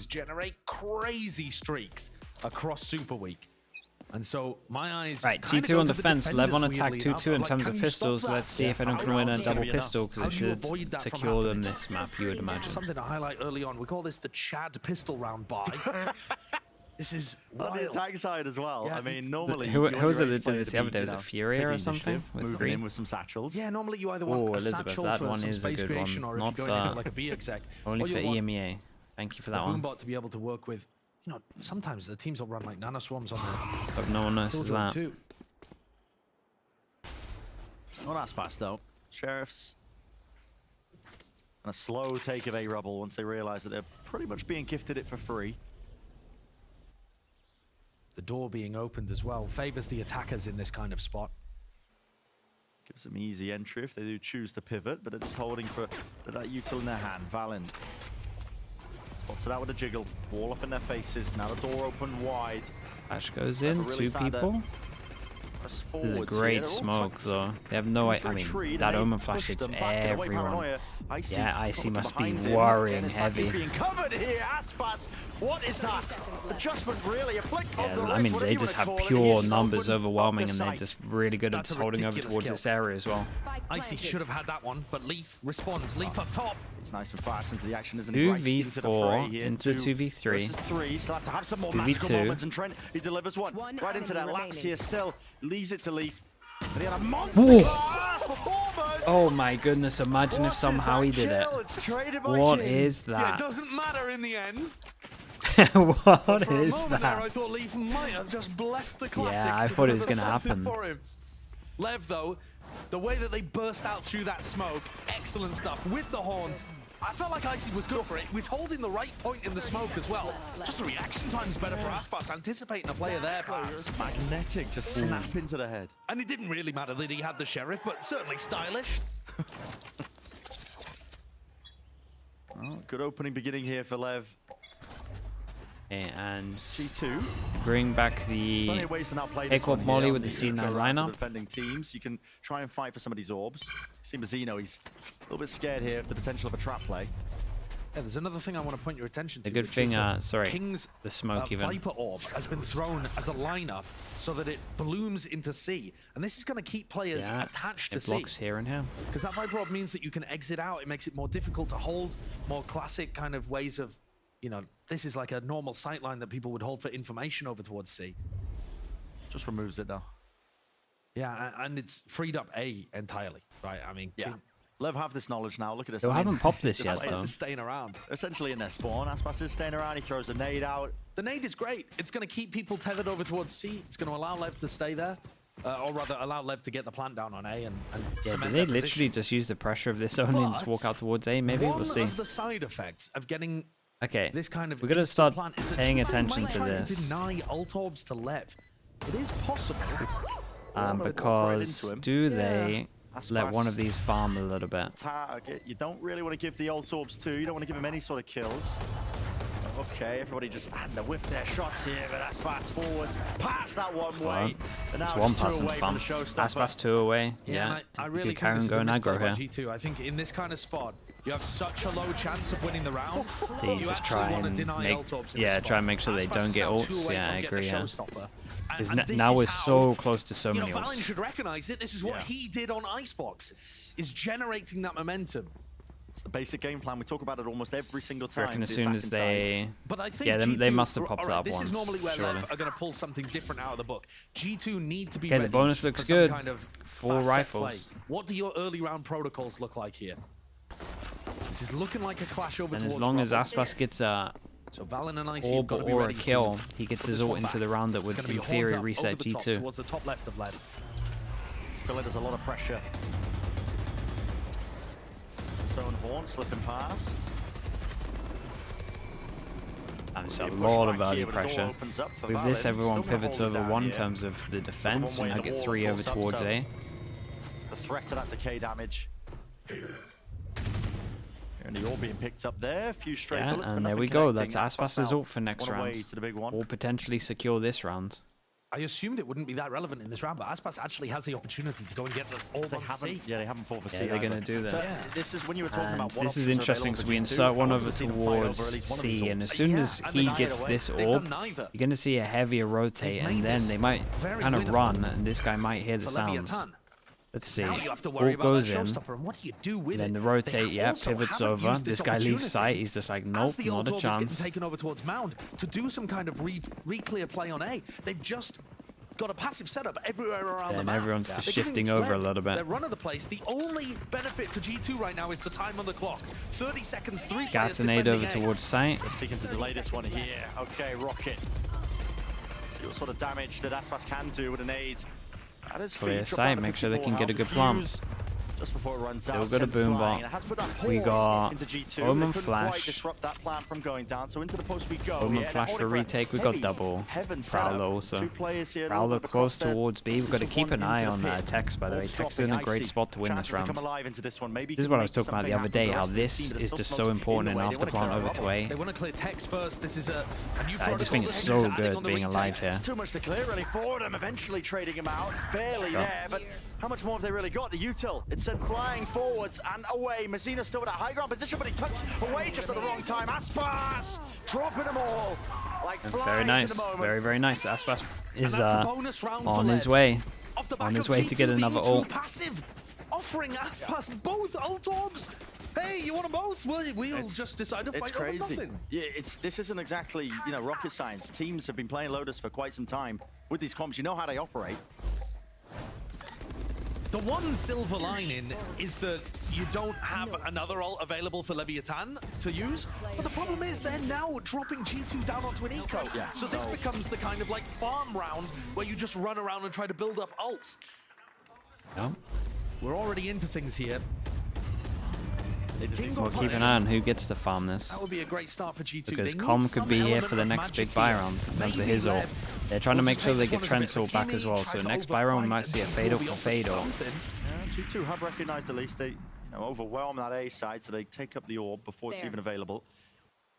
generate crazy streaks across Super Week. And so my eyes Right, G2 on defense, LEV on attack, 2-2 in terms of pistols. Let's see if anyone can win a double pistol, because it should secure them this map, you would imagine. Something to highlight early on. We call this the Chad pistol round buy. This is wild. On the attack side as well. Yeah. I mean, normally... Who was it that did this the other day? Was it Furia or something? Moving in with some satchels. Yeah, normally you either want a satchel for some space creation, or if you're going into like a B exec. Only for EMEA. Thank you for that one. Boombot to be able to work with. You know, sometimes the teams will run like nano swarms on the. But no one notices that. Too. Not as fast though. Sheriffs. And a slow take of A-Rubble once they realize that they're pretty much being gifted it for free. The door being opened as well favors the attackers in this kind of spot. Gives them easy entry if they do choose to pivot, but they're just holding for that util in their hand. Valen spots it out with a jiggle. Wall up in their faces. Now the door open wide. Flash goes in, really 2 people. This is a great smoke though. They have no idea. I mean, that Omen flash hits everyone. Yeah, Icy must be worrying heavy. What is that? Adjustment really. Yeah, I mean, they just have pure numbers overwhelming, and they're just really good at holding over towards this area as well. Icy should have had that one, but Leaf responds. Leaf up top. It's nice and fast into the action, isn't it? 2v4 into 2v3. 3. Still have to have some more magical moments, and Trent, he delivers one right into that lapse here. Still leaves it to Leaf. But he had a monster class performance. Oh my goodness! Imagine if somehow he did it. What is that? Yeah, it doesn't matter in the end. What is that? There, I thought Leaf might have just blessed the classic. Yeah, I thought it was going to happen. Lev, though, the way that they burst out through that smoke, excellent stuff with the haunt. I felt like Icy was good for it. He was holding the right point in the smoke as well. Just the reaction time's better for Aspas, anticipating a player there, perhaps. Magnetic, just snap into the head. And it didn't really matter that he had the Sheriff, but certainly stylish. Oh, good opening beginning here for Lev. And G2 bring back the Pickle Molly with the C9 lineup. Defending teams, you can try and fight for some of these orbs. See Mazzino, he's a little bit scared here of the potential of a trap play. Yeah, there's another thing I want to point your attention to. The good thing, sorry, King's the smoke even. Viper Orb has been thrown as a lineup so that it blooms into C, and this is going to keep players attached to C. It blocks here and here. Because that Viper Orb means that you can exit out. It makes it more difficult to hold. More classic kind of ways of, you know, this is like a normal sightline that people would hold for information over towards C. Just removes it though. Yeah, and it's freed up A entirely, right? I mean, yeah. Lev have this knowledge now. Look at this. They haven't popped this yet, though. Aspas is staying around. Essentially in their spawn. Aspas is staying around. He throws a nade out. The nade is great. It's going to keep people tethered over towards C. It's going to allow Lev to stay there. Or rather, allow Lev to get the plant down on A and yeah, do they literally just use the pressure of this only and just walk out towards A? Maybe we'll see. One of the side effects of getting this kind of we're gonna start paying is that attention to this. To deny ult orbs to Lev. It is possible. Because do they let one of these farm a little bit? Target. You don't really want to give the ult orbs to. You don't want to give him any sort of kills. Okay, everybody just had to whiff their shots here, but Aspas forwards past that one way. And it's one person fun. Aspas 2 away. Yeah, I really think Karen this is go a aggro here. G2. I think in this kind of spot, you have such a low chance of winning the round. They just try and make sure they don't get ults. Yeah, I agree. Yeah. Now we're so close to so many ults. Valen should recognize it. This is what he did on Icebox. Is generating that momentum. It's the basic game plan. We talk about it almost every single time. I reckon as soon as they... But I think yeah, G2, they must have popped it up this once. This is normally where surely. Lev are going to pull something different out of the book. G2 need to be ready. The bonus looks good. Kind of 4 rifles. What do your early round protocols look like here? This is looking like a clash over. And as long as Aspas gets a Valen and Icy orb or a kill, he gets his ult into the round that would in theory reset G2. Towards the top left of Lev. Still, there's a lot of pressure. Own horn slipping past. And it's a lot of early pressure. With this, everyone pivots over 1 in terms of the defense, and now get 3 over towards A. The threat of that decay damage. And the orb being picked up there. A few stray bullets, and there we go. That's Aspas's ult for next round. Or potentially secure this round. I assumed it wouldn't be that relevant in this round, but Aspas actually has the opportunity to go and get the all on C. Yeah, they haven't fought for C. Yeah, they're going to do this. So this is when you were talking about what this is interesting because we insert one over towards C, and as soon as he gets this orb, you're going to see a heavier rotate, and then they might kind of run, and this guy might hear the sounds. Let's see. Orb goes in, then the rotate, yeah, pivots over. This guy leaves sight. He's just like, nope, not a chance. Taken over towards Mound to do some kind of re-clear play on A. They've just got a passive setup everywhere around the map. Everyone's just shifting over a little bit. They're run of the place. The only benefit to G2 right now is the time on the clock. 30 seconds, 3 players Gatonade over towards sight. They're seeking to delay this one here. Okay, Rocket. See what sort of damage that Aspas can do with a nade. Clear sight, make sure they can get a good plant. Just before it runs out, Still got a boom bot. We got Omen Flash. Disrupt that plan from going down. So into the post we go. Omen Flash for retake. We got double. Prowler also. Prowler close towards B. We've got to keep an eye on Tex, by the way. Tex is in a great spot to win this round. This is what I was talking about the other day, how this is just so important in after plant over to A. They want to clear Tex first. This is a new I just think it's so good being alive here. It's too much to clear really for them. Eventually trading him out. It's barely there, but how much more have they really got? The util. It's sent flying forwards and away. Mazzino's still with a high ground position, but he tucks away just at the wrong time. Aspas dropping them all like flies. Very nice. Very, very nice. Aspas is on his way. On his way to get another ult. Passive, offering Aspas both ult orbs. Hey, you want them both? Well, we'll just decide to fight over nothing. Yeah, this isn't exactly, you know, rocket science. Teams have been playing Lotus for quite some time with these comps. You know how they operate. The one silver lining is that you don't have another ult available for Leviathan to use, but the problem is they're now dropping G2 down onto an eco. Yeah. So this becomes the kind of like farm round where you just run around and try to build up ults. No. We're already into things here. We'll keep an eye on who gets to farm this. That would be a great start for G2. Because Com could be here for the next big buy round in terms of his ult. They're trying to make sure they get Trent's ult back as well. So next buy round we might see a fade ult for fade ult. Yeah, G2 have recognized at least they overwhelm that A side, so they take up the orb before it's even available.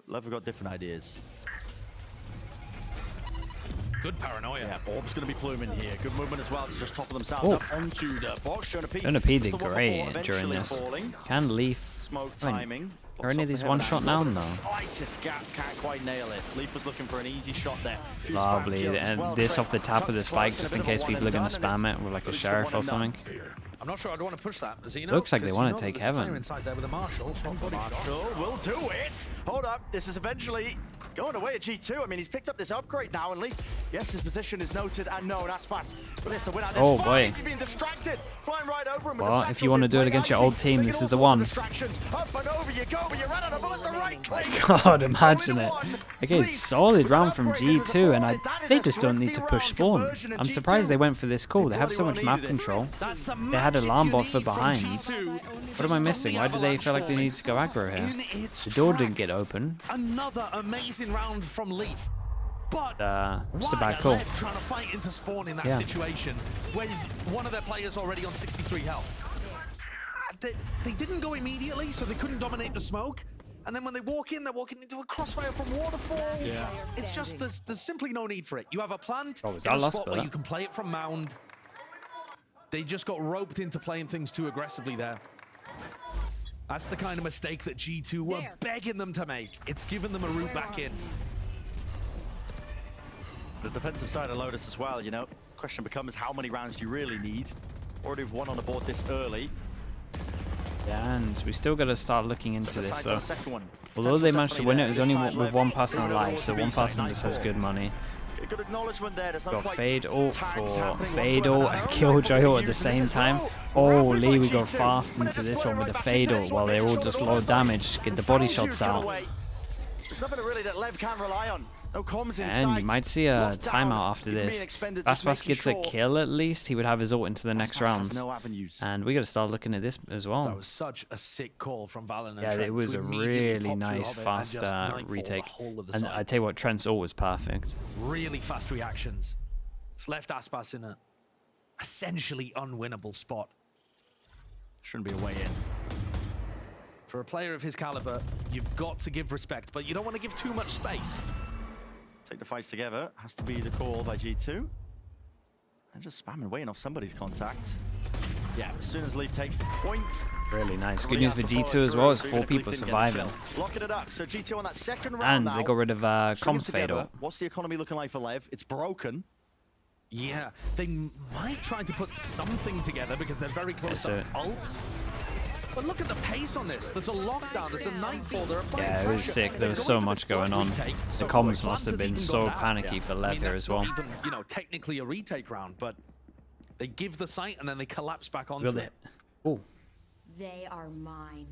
LEV have got different ideas. Good paranoia. Yeah, Orb's going to be pluming here. Good movement as well to just topple themselves up onto the box. Jonah P did great during this. Can Leaf. Smoke timing. Are any of these one shot now? No. Slightest gap, can't quite nail it. Leaf was looking for an easy shot there. Lovely. And this off the top of the spike just in case people are going to spam it with like a sheriff or something. I'm not sure I'd want to push that, Zeno. Looks like they want to take Heaven. Inside there with a Marshall. Marshall will do it. Hold up. This is eventually going away at G2. I mean, he's picked up this upgrade now, and Leaf, yes, his position is noted and known. Aspas, but he has to win out this oh fight. boy. He's being distracted. Flying right over him with well, if you want to do it against your old team, this is the one. Up and over you go, but you ran out of bullets. The right click. God, imagine it. Okay, solid round from G2, and they just don't need to push spawn. I'm surprised they went for this call. They have so much map control. They had alarm bot for behind. What am I missing? Why do they feel like they need to go aggro here? The door didn't get open. Another amazing round from Leaf. But just a bad call. Trying to fight into spawn in that situation with one of their players already on 63 health. They didn't go immediately, so they couldn't dominate the smoke. And then when they walk in, they're walking into a crossfire from Waterfall. Yeah. It's just, there's simply no need for it. You have a plant in a spot where you can play it from Mound. They just got roped into playing things too aggressively there. That's the kind of mistake that G2 were begging them to make. It's given them a route back in. The defensive side of Lotus as well, you know. Question becomes how many rounds do you really need? Already have one on the board this early. Yeah, and we still got to start looking into this. So, although they managed to win it, it was only with one person alive, so one person just has good money. Good acknowledgement there. Got Fade ult for Fade ult and Killjoy ult at the same time. Holy, we go fast into this one with the Fade ult while they're all just low damage. Get the body shots out. There's nothing really that LEV can rely on. No comms in and you might see a timeout after this. Aspas gets a kill at least. He would have his ult into the next round. And we got to start looking at this as well. That was such a sick call from Valen. Yeah, it was a really nice, fast retake. And I tell you what, Trent's ult was perfect. Really fast reactions. It's left Aspas in a essentially unwinnable spot. Shouldn't be a way in. For a player of his caliber, you've got to give respect, but you don't want to give too much space. Take the fights together. Has to be the call by G2. They're just spamming, waiting off somebody's contact. Yeah, as soon as LEV takes the point. Really nice. Good news for G2 as well. It's 4 people surviving. Locking it up. So G2 on that second round And they got rid of comms together. fatal. What's the economy looking like for LEV? It's broken. Yeah, they might try to put something together because they're very close to ult. But look at the pace on this. There's a lockdown, there's a nightfall, there are Yeah, it was sick. There was so much going on. The comms must have been so panicky for LEV here as well. Even, you know, technically a retake round, but they give the site and then they collapse back onto it. Oh. They are mine.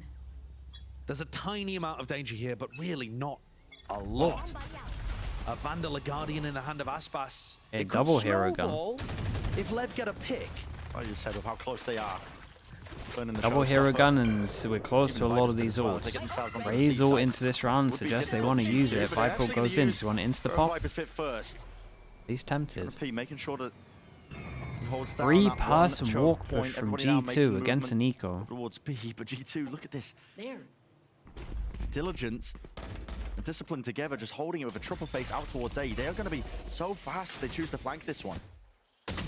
There's a tiny amount of danger here, but really not a lot. A Vandal, a Guardian in the hand of Aspas. A double hero gun. If LEV get a pick. I just said with how close they are. Double hero gun, and so we're close to a lot of these ults. Raise ult into this round suggests they want to use it. Viper goes in, so you want to insta pop. He's tempted. Making sure that 3-person walk push from G2 against an eco. Towards B, but G2, look at this. There. It's diligence and discipline together, just holding it with a triple face out towards A. They are going to be so fast if they choose to flank this one.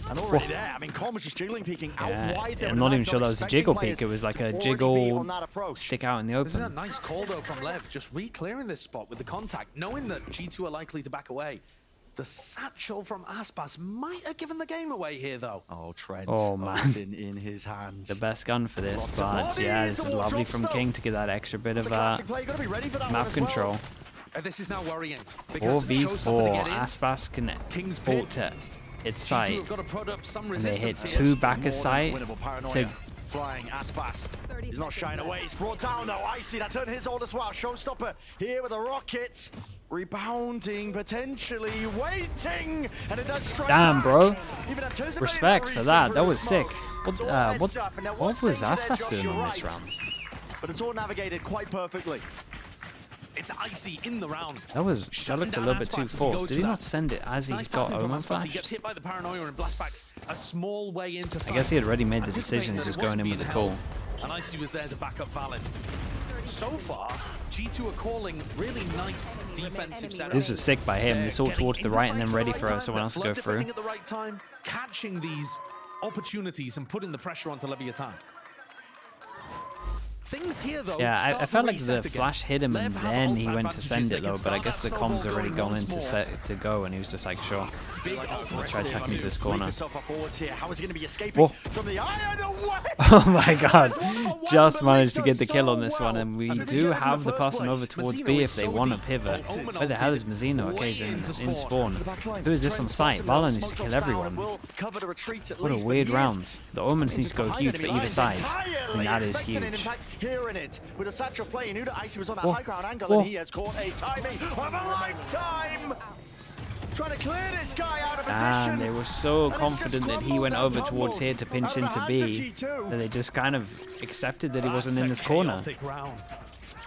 And already there, I mean, Colm was just jiggling, peeking out wide there. I'm not even sure that was a jiggle peek. It was like a jiggle stick out in the This is a open. nice call though from LEV, just re-clearing this spot with the contact, knowing that G2 are likely to back away. The satchel from Aspas might have given the game away here though. Oh, Trent. Oh man, in his hands. the best gun for this, but yeah, this is lovely from King to get that extra bit of map control. This is now worrying because 4v4, Aspas can ult to its site, and they hit 2 back of site to flying Aspas. He's not shying away. He's brought down though. Icy, that's on his ult as well. Showstopper here with a rocket. Rebounding, potentially waiting, and it does strike. Damn, bro. Even Respect for that. That was sick. What was Aspas doing on this round? But it's all navigated quite perfectly. It's Icy in the round. That looked a little bit too forced. Did he not send it as he got Omen flash? He gets hit by the paranoia and blastbacks a small way into sight. I guess he had already made the decision of just going in with the call. And Icy was there to back up Valen. So far, G2 are calling really nice defensive setups. This was sick by him. This all towards the right and then ready for someone else to go through. At the right time, catching these opportunities and putting the pressure onto Leviathan. Things here, though, yeah, I felt like the flash hit him and then he went to send it though, but I guess the comms already gone in to go and he was just like, sure, I'll try attacking to this corner. Whoa. Oh my god, just managed to get the kill on this one, and we do have the person over towards B if they want to pivot. Where the hell is Mazzino? Okay, he's in spawn. Who is this on site? Valen needs to kill everyone. What a weird round. The Omens need to go huge for either side, and that is huge. Hearing it with a satchel play, knew that Icy was on that high ground angle, and he has caught a timing of a lifetime. Trying to clear this guy out of position. And they were so confident that he went over towards here to pinch into B that they just kind of accepted that he wasn't in this corner.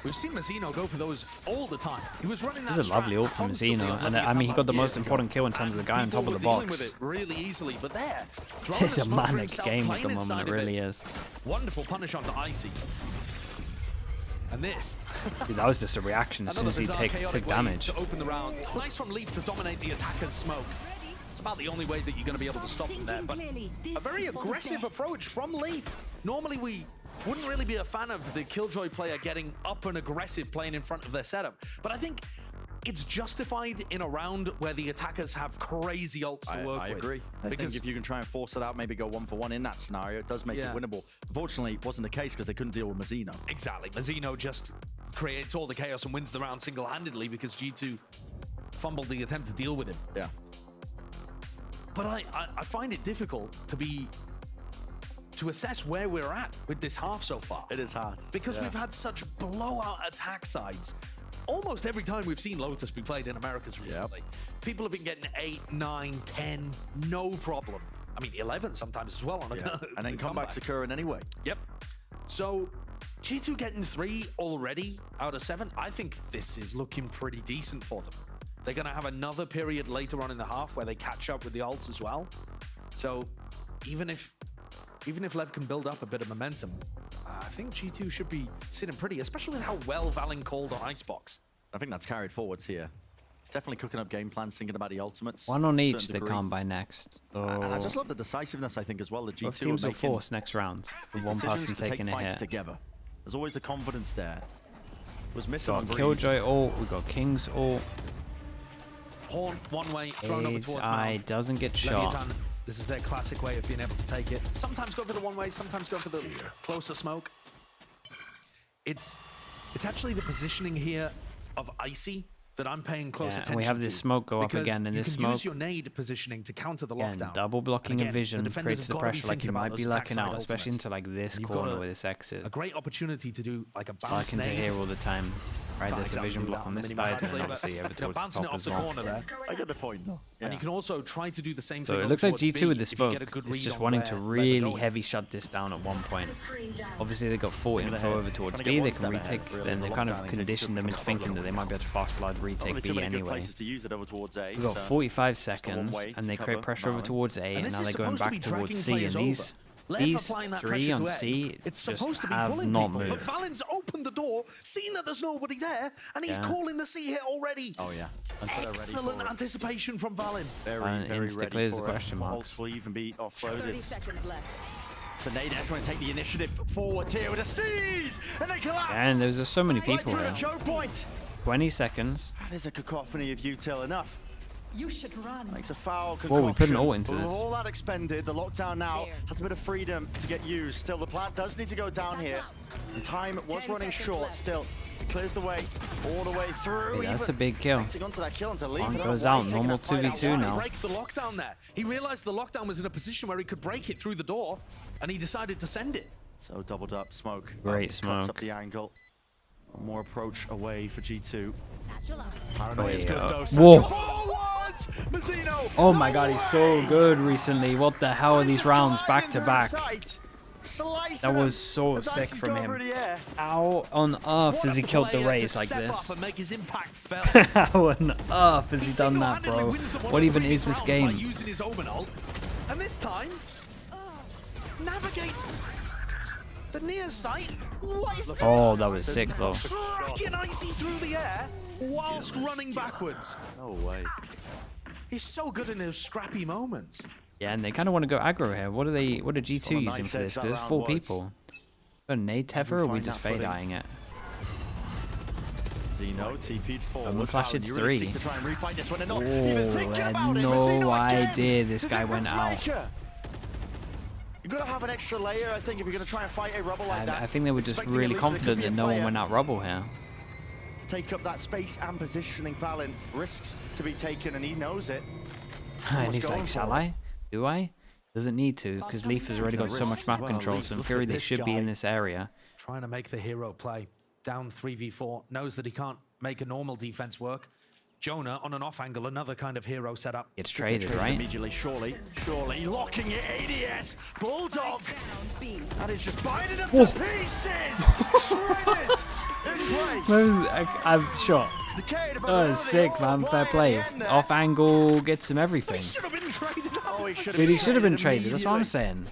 We've seen Mazzino go for those all the time. He was running that. This is a lovely ult from Mazzino, and I mean he got the most important kill in terms of the guy on top of the box. With it really easily, but there. It's a manic game at the moment, it really is. Wonderful punish onto Icy. And this. Dude, that was just a reaction as soon as he took damage. To open the round. Nice from LEV to dominate the attacker's smoke. It's about the only way that you're going to be able to stop them there, but a very aggressive approach from LEV. Normally we wouldn't really be a fan of the Killjoy player getting up and aggressive playing in front of their setup, but I think it's justified in a round where the attackers have crazy ults to work with. I agree. I think if you can try and force it out, maybe go 1-for-1 in that scenario, it does make it winnable. Unfortunately, it wasn't the case because they couldn't deal with Mazzino. Exactly. Mazzino just creates all the chaos and wins the round single-handedly because G2 fumbled the attempt to deal with him. Yeah. But I find it difficult to assess where we're at with this half so far. It is hard. Because we've had such blowout attack sides. Almost every time we've seen Lotus be played in Americas recently, people have been getting 8, 9, 10, no problem. I mean, 11 sometimes as well. On a and then comebacks occurring anyway. Yep. So G2 getting 3 already out of 7, I think this is looking pretty decent for them. They're going to have another period later on in the half where they catch up with the ults as well. So even if LEV can build up a bit of momentum, I think G2 should be sitting pretty, especially with how well Valen called on Icebox. I think that's carried forwards here. He's definitely cooking up game plans, thinking about the ultimates. One on to a each certain they degree. can't buy next. And I So just love the decisiveness, I think, as well. The G2 both teams are will making force next round with these one decisions person to take taking a fights hit. together. There's always the confidence there. Was missing on Got Breeze. Killjoy ult, we got King's ult. Horn one way, thrown over Age towards Eye mouth. doesn't get shot. Leviathan, this is their classic way of being able to take it. Sometimes go for the one way, sometimes go for the closer smoke. It's actually the positioning here of Icy that I'm paying close Yeah, attention and we have to. this smoke go up because again, and you this can smoke, use your nade positioning to counter the again, lockdown. double blocking And and again, the vision defenders creates have the gotta be pressure. Like thinking you about might those be attack lacking side out, especially ultimates. into like this And you've got corner with this exit. a great opportunity to do like a bounce Like into nade. here all the time. Right, Can't there's a exactly vision do block that on on this the side, mini-map, and but obviously over you know, towards the bouncing it top off as the well. corner there. I get the point, though. Yeah. And you can also try to do the same So thing it over looks like towards G2 with B the if you smoke get a good is read just on wanting where to they're really going. heavy shut this down at one point. Obviously they got 40 Trying to info hit- over towards trying to B, get they one can step ahead, retake, really, then the they kind lockdown of in case conditioned them into cover. thinking that they might be able to fast forward Not really retake too B many good anyway. places to use it over towards A. We've got so 45 just the one seconds, way and to they create cover pressure over Marlin. towards A, And and this now is they're going supposed to be back towards dragging C, players and over. Lev these applying that three pressure on to A. C It's just supposed to be have pulling not people. But moved. Valen's opened the door, seen that there's nobody there, and he's Yeah. calling the C hit already. Oh, yeah. And so they're ready Excellent for it. anticipation from Valen. Very, And very insta ready clears for the it. question What marks. else will even be 30 offloaded? seconds left. So Nadesh want to take the initiative forward here with a seize, and they collapse. And there's just so many right people through the here. choke point. 20 seconds. That is a cacophony of util enough. You should run. Makes a foul Whoa, we put an concoction. ult into But with this. all that expended, the lockdown now There. has a bit of freedom to get used. Still, the plant does need to go down here. And time was 10 running seconds short. left. Still, it clears the way all the way through. Hey, that's even a big kill. getting onto that kill and to leave One it goes away, out, taking normal that fight out 2v2 wide. now. Break the lockdown there. He realized the lockdown was in a position where he could break it through the door, and he decided to send it. So doubled up smoke. Great Cuts smoke. up the angle. One more approach away for G2. Satchel out. Paranoia's good though. Whoa. Satchel forwards! Mazzino! Oh my god, he's so good recently. What the hell are these rounds back to back? That was so sick from him. How on earth has he killed the Rays like this? And make his impact felt. How on earth has he done that, bro? What even is this By game? using his Omen ult, and this time navigates the near site. What is this? Oh, that was sick though. Tracking Icy through the air whilst running backwards. No way. He's so good in those scrappy moments. Yeah, and they kind of want to go aggro here. What are they? What are G2 Just on a using knife for this? edge that There's round 4 was. people. A nade tether, or are we find just that fade footing. eyeing it? Zeno TP'd forward. Omen flash, Fallon, it's you really 3. seek to try and refind this one and not Oh, even thinking I had about it. no Mazzino again, idea this the guy went difference out. maker. You've got to have an extra layer, I think, if you're going to try and fight a rubble like that. I think they were just Expecting at really least there could confident be a that no one player went out rubble here. to take up that space and positioning. Valen risks to be taken, and he knows it. And he's going like, for shall it. I? Do I? Doesn't need to, because Leaf has already got so much map Well, control, Leaf, so in look theory at they this should be in guy. this area. Trying to make the hero play. Down 3v4. Knows that he can't make a normal defense work. Jonah on an off angle, another kind of hero setup. Gets Get traded, right? Immediately, surely. Locking it, ADS. Bulldog. That is just biting him Whoa. to pieces. Shredded. In place. I'm shot. Decade of Oh, ability, sick, all man. the Fair way play. at the end there. Off angle gets him everything. He should have been traded up. Oh, he should have Dude, he been should have been traded. That's what I'm immediately. saying.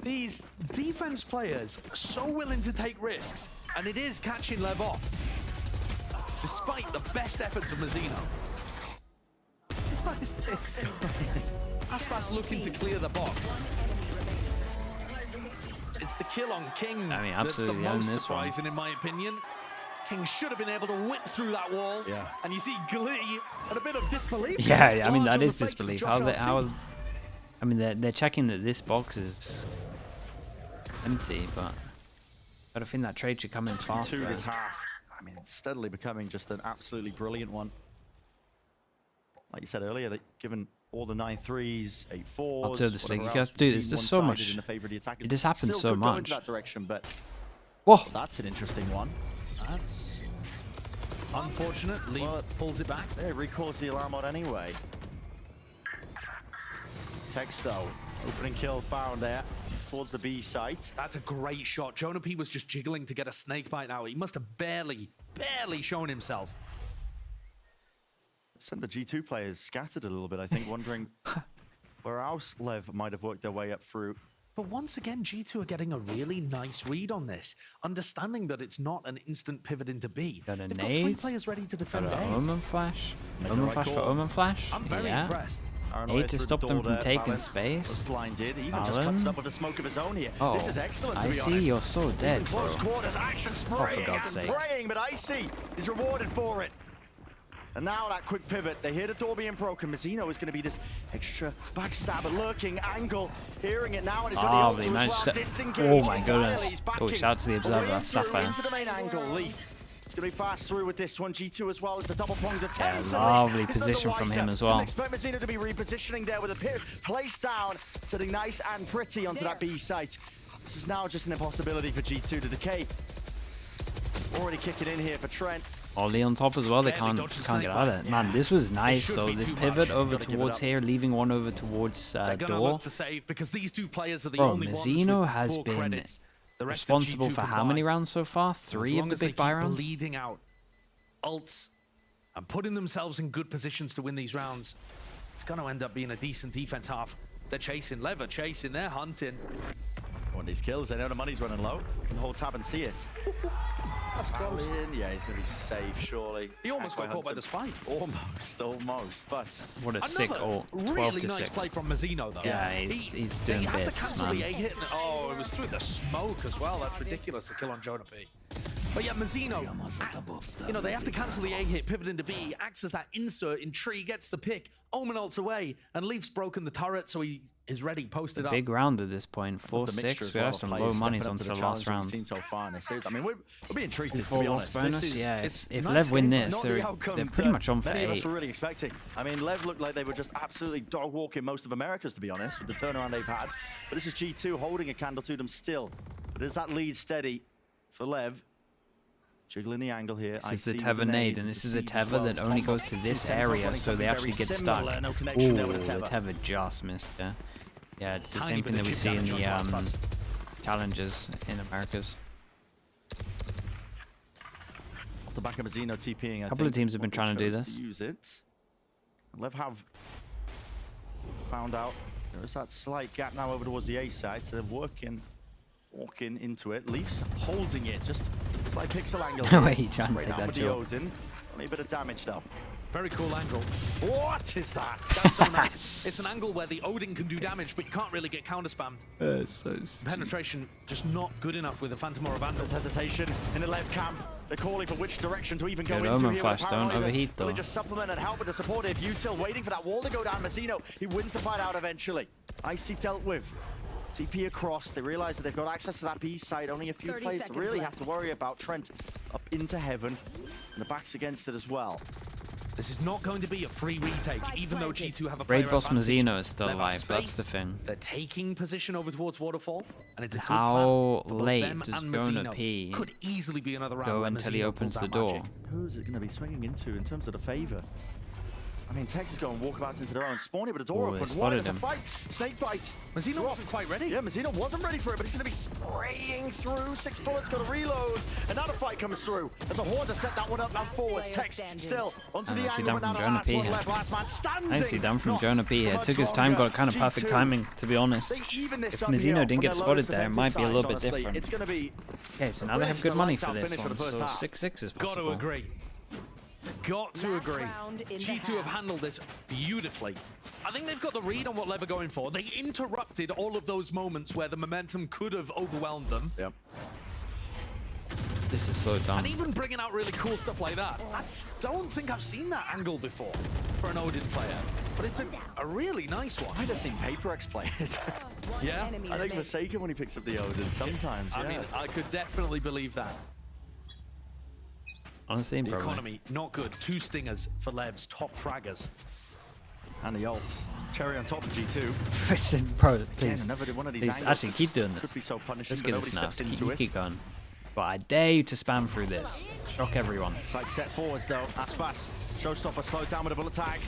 These defense players are so willing to take risks, and it is catching Lev off. Despite the best efforts of Mazzino. What is this? Aspas looking to clear the box. It's the kill on King I mean, that's the absolutely own most this one. surprising in my opinion. King should have been able to whip through that wall. Yeah. And you see glee and a bit of disbelief. Yeah, I mean, large that on is the face of disbelief. Josh How, RT. I mean, they're checking that this box is empty, but I don't think that trade should come in fast. Two there. this half. I mean, it's steadily becoming just an absolutely brilliant one. Like you said earlier, that given all the 9-3s, 8-4s, I'll do this league. whatever You else, guys, dude, we've it's seen just so one-sided much- in the favor of the attackers. it just happens Still so could go much. into that direction, but Whoa! that's an interesting one. That's unfortunate. Lee Well, pulls it back. It recalls the alarm mod anyway. Texto, opening kill found there. It's towards the B site. That's a great shot. Jonah P was just jiggling to get a snake bite now. He must have barely shown himself. Sent the G2 players scattered a little bit, I think, wondering where else Lev might have worked their way up through. But once again, G2 are getting a really nice read on this, understanding that it's not an instant pivot into B. Got a They've got 3 nade. players ready to defend Got A. an Omen Flash. Make Omen the right Flash for call. Omen Flash. I'm very Yeah. impressed. Need to stop them from taking space. Was blinded. Even just Valen. cuts it up with a smoke of his own here. Oh, This is excellent, to be Icy, honest. you're so dead, Even bro. close quarters, action spraying God's and sake. praying, but Icy is rewarded for it. And now that quick pivot, they hear the door being broken. Mazzino is going to be this extra backstabber lurking angle. Hearing it now, and it's going Oh, to they be managed ultra as to... well. Disengaging Oh my entirely. goodness. He's Oh, backing shout out to the away observer. That's through Sapphire. into the main angle. Leaf. It's going to be fast through with this one. G2 as well as the double-pronged attempt. Yeah, lovely position from him as well. Expect Mazzino to be repositioning there with a pit placed down, sitting nice and pretty onto that B site. This is now just an impossibility for G2 to decay. Already kicking in here for Trent. Ollie on top as well. They Barely can't dodged the get snake out of bite. it. Man, this was nice should though. be This too pivot much. over Gotta give it towards up. here, leaving one over towards They're going to door. look to save because these 2 players are the Bro, only ones Mazzino with has 4 been credits. The rest of Responsible G2 for how many combined. rounds so far? As 3 long of the as they big buy keep rounds? bleeding out ults and putting themselves in good positions to win these rounds, it's going to end up being a decent defense half. They're chasing, Lev are chasing, they're hunting. Want these kills, they know the money's running low. Can hold tab and see it. That's close. Yeah, he's going to be safe, surely. He almost got caught by the spike. Almost, but... What a sick Another ult. 12 really to nice 6. play from Mazzino, though. Yeah, he's doing they have to bits, cancel man. the A hit. Oh, it was through the smoke as well. That's ridiculous, the kill on Jonah P. But yeah, Mazzino, you know, they have to cancel the A hit, pivot into B, acts as that insert in tree, gets the pick, Omen ults away, and Leaf's broken the turret, so he is ready, posted up. Big round at this point. The mixture 4-6. as We well have of some players low monies stepping up onto to the last challenge that round. we've seen so far in this series. I mean, we're being treated, to Full be lost honest. bonus, This is, yeah. it's If nice Lev win game, this, not they're the outcome pretty that much on for many of us 8. were really expecting. I mean, Lev looked like they were just absolutely dog walking most of Americas, to be honest, with the turnaround they've had. But this is G2 holding a candle to them still. But is that lead steady for Lev? Jiggling the angle here. This is the Tether nade, and this is a Tether that only goes to this area, so they actually get stuck. No Ooh, connection there with the Tether just missed there. Yeah, it's the Tiny same bit thing of that we chip see in damage on the Lotus. challenges in Americas. Off the back of Mazzino TPing, A couple of teams have been trying to do this. Use it. And Lev have found out there is that slight gap now over towards the A side, so they're walking into it. Leafs holding it, just slight pixel angle. No way, he's trying to Straight take down that with the kill. Odin. Only a bit of damage though. Very cool angle. What is that? That's so nice. It's an angle where the Odin can do damage, but you can't really get counter spammed. So Penetration just not good enough with the Phantom or a Vandal. There's hesitation in the left camp. They're calling for which direction to even go Good into Omen here. Flash, with don't Parental. overheat, Really though. just supplement and help with the supportive util, waiting for that wall to go down. Mazzino, he wins the fight out eventually. Icy dealt with. TP across. They realize that they've got access to that B side. Only a few 30 players to seconds really left. have to worry about. Trent up into heaven. And the back's against it as well. This is not going to be a free retake, even though G2 have a Raid player Boss advantage. Mazzino is still They have alive, space, that's the thing. They're taking position over towards Waterfall, and it's a good How plan for both late them does and Jonah Mazzino. P Could easily be another round go where until he Mazzino opens pulls the out door? magic. Who's it going to be swinging into in terms of the favor? I mean, Texas going walkabouts into their own spawning, but the door Oh, they opens spotted wide. There's a him. fight. Snake bite. Mazzino wasn't quite ready. Yeah, Mazzino wasn't ready for it, but he's going to be spraying through. 6 bullets, got to reload. Another fight comes through. There's a horn to set that one up and forwards. Player Tex standing. still onto And the nicely angle, done but from now the Jonah last P one here. left. Last man standing. Nicely done from Not Jonah P here. for much Took his time, longer. got kind of perfect G2. timing, to be honest. They even this If up Mazzino here didn't on get their spotted Lotus there, it defensive might be a little side, bit honestly. different. It's going to be Okay, so now really they have just good a money lights for out this finish for one, the first so half. 6-6 is Got to possible. agree. Got to Last agree. round in the G2 have half. handled this beautifully. I think they've got the read on what Lev are going for. They interrupted all of those moments where the momentum could have overwhelmed them. Yep. This is so dumb. And even bringing out really cool stuff like that. I don't think I've seen that angle before for an Odin player. But it's a really nice one. I'd have seen PaperX play it. Yeah, I think Forsaken when he picks up the Odin sometimes. I mean, I could definitely believe that. Honestly, The probably. economy, not good. 2 stingers for Lev's top fraggers. and the ults. Cherry on top of G2. Bro, Again, please. another one of these Please, angles actually, that keep just doing could this. be so punishing, Let's but get nobody this snapped. steps into You it. keep going. But I dare you to spam through this. Shock everyone. Side set forwards though. Aspas. Showstopper slowed down with a bullet tag.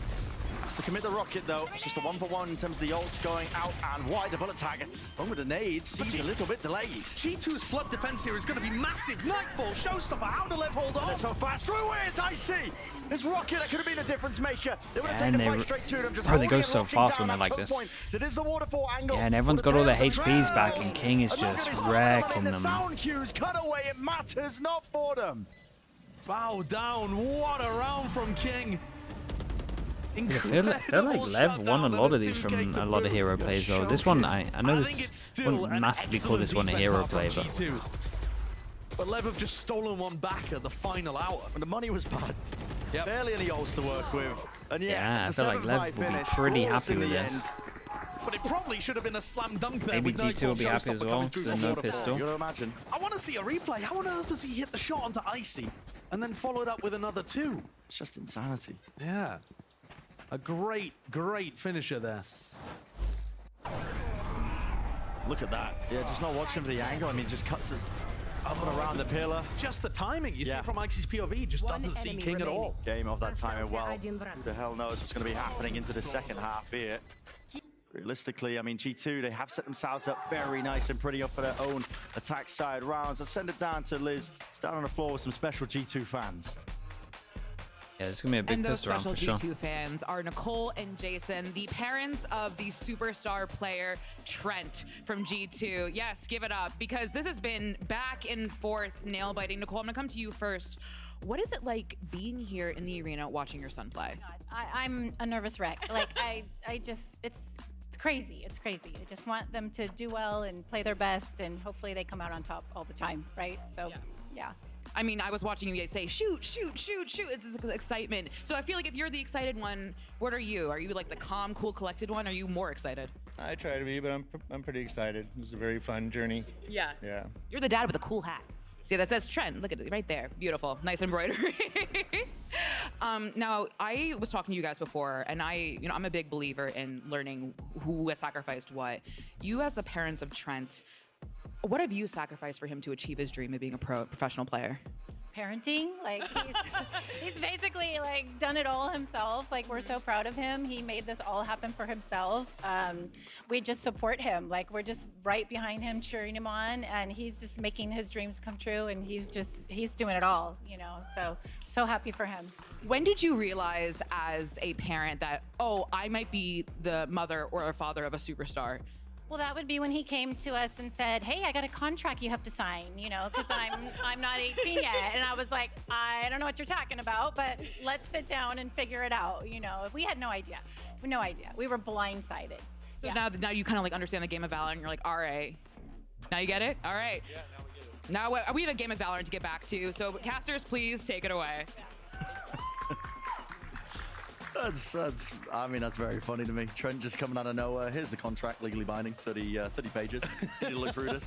Has to commit the rocket though. It's just a 1-for-1 in terms of the ults going out and wide. The bullet tag along with the nades. He's a little bit delayed. G2's flood defense here is going to be massive. Nightfall, showstopper. How to LEV hold on? They're so fast through it. I see. This rocket that could have been a difference maker. They would have And taken the they- fight straight to them. Just bro, they holding go and so locking fast down when they're that like choke this. point. That is the waterfall angle. Yeah, and everyone's For got all their Tails and HPs back, Trails. and King is And look at just this wrecking the them. sound cues cut away. It matters not for them. Bow down. What a round from King. I feel like Lev won a lot of these from a lot of hero plays though. This one, I know this wouldn't massively call this one a hero play, but But LEV have just stolen one back at the final hour. And the money was bad. Yep. Barely any ults to work with. And Yeah, it's I a feel like Lev 7-5 will be finish. pretty Flawless happy in with the this. end. But it probably should have been a slam dunk there. Maybe with G2 Nightfall will be happy Showstopper as well, coming through because from no Waterfall. pistol. You gotta imagine. I want to see a replay. How on earth does he hit the shot onto Icy and then follow it up with another two? It's just insanity. Yeah. A great, great finisher there. Look at that. Yeah, just not watching for the angle. I mean, just cuts us up and around the pillar. Just the timing. You see Yeah. from Icy's POV, just One doesn't see enemy King at remaining. all. Game of that timing well. Остался один враг. Who the hell knows what's going to be happening into the second half here. Realistically, I mean, G2, they have set themselves up very nice and pretty up for their own attack side rounds. I'll send it down to Liz. She's down on the floor with some special G2 fans. yeah, it's gonna be a big And those pistol round special for sure. G2 fans are Nicole and Jason, the parents of the superstar player Trent from G2. Yes, give it up, because this has been back and forth, nail biting. Nicole, I'm gonna come to you first. What is it like being here in the arena watching your son play? I'm a nervous wreck. Like I just, it's crazy. It's crazy. I just want them to do well and play their best, and hopefully they come out on top all the time, right? So, yeah. I mean, I was watching you guys say, shoot, shoot, shoot, shoot. It's this excitement. So I feel like if you're the excited one, what are you? Are you like the calm, cool, collected one? Are you more excited? I try to be, but I'm pretty excited. It's a very fun journey. Yeah. Yeah. You're the dad with a cool hat. See, that says Trent. Look at it right there. Beautiful. Nice embroidery. Now, I was talking to you guys before, and I'm a big believer in learning who has sacrificed what. You, as the parents of Trent, what have you sacrificed for him to achieve his dream of being a professional player? Parenting, like he's basically like done it all himself. Like, we're so proud of him. He made this all happen for himself. We just support him. Like, we're just right behind him, cheering him on, and he's just making his dreams come true. And he's doing it all, you know. So happy for him. When did you realize as a parent that, oh, I might be the mother or father of a superstar? Well, that would be when he came to us and said, "Hey, I got a contract you have to sign," you know, because I'm not 18 yet. And I was like, I don't know what you're talking about, but let's sit down and figure it out. You know, we had no idea. No idea. We were blindsided. So Yeah. now you kind of like understand the game of Valorant, and you're like, all right, now you get it? All right. Yeah, now we get it. Now we have a game of Valorant to get back to. So casters, please take it away. I mean, that's very funny to me. Trent just coming out of nowhere. Here's the contract, legally binding, 30 pages. You need to look through this.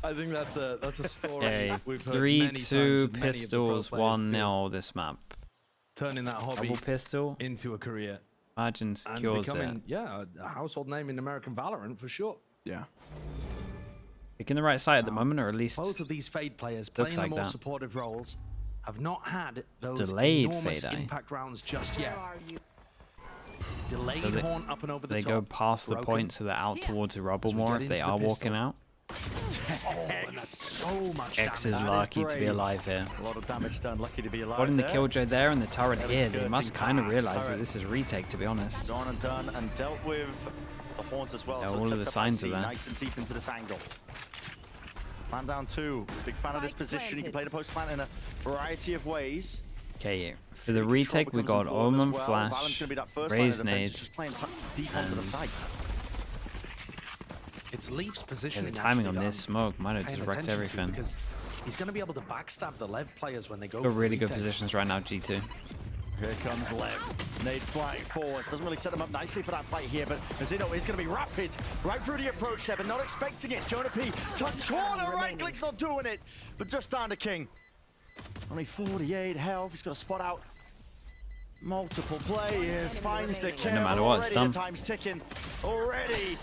I think that's a story Okay, we've heard many times 3-2 with many of the pro pistols, players 1-0 this map. turning that hobby Double pistol. into a career Imagine and secures becoming, it. a household name in American Valorant for sure. Yeah. Picking the right side at the moment, or at least Both of these Fade players playing like the more that. supportive roles have not had those Delayed enormous Fade, eh? impact rounds just yet. Delayed So they- horn up and over the they top. go past the Broken. point, so they're out towards the rubble As we more get if they into the are walking pistol. out. Oh, and that's so much X damage. is That is lucky to be brave. alive here. A lot of damage done. Lucky to be alive. Spotting the there. killjoy there and the turret Heavy here, they skirting must kind of past realize that turret. this is retake, to be honest. Gone and done and dealt with the haunt as well. Yeah, so all it of the sets up signs IC are there. nice and deep into this angle. Man down 2. Big fan of this position. You can play the post plant in a variety of ways. Okay, for the Control retake we becomes got important Omen as well. Valent's Flash, gonna be that first line of Raise defense, Nade, just playing deep onto the and site. It's Leaf's yeah, position. the timing on this smoke might have just wrecked everything. Because he's going to be able to backstab the LEV players when they go Got for really the good retake. positions right now, G2. Here comes Lev. Nade flying forwards. Doesn't really set him up nicely for that fight here, but Azino is going to be rapid right through the approach there, but not expecting it. Jonah P. touch corner. Right click's not doing it, but just down to King. Only 48 health. He's got a spot out. Multiple players, finds the kill. No matter what, it's Already done. the time's ticking. Already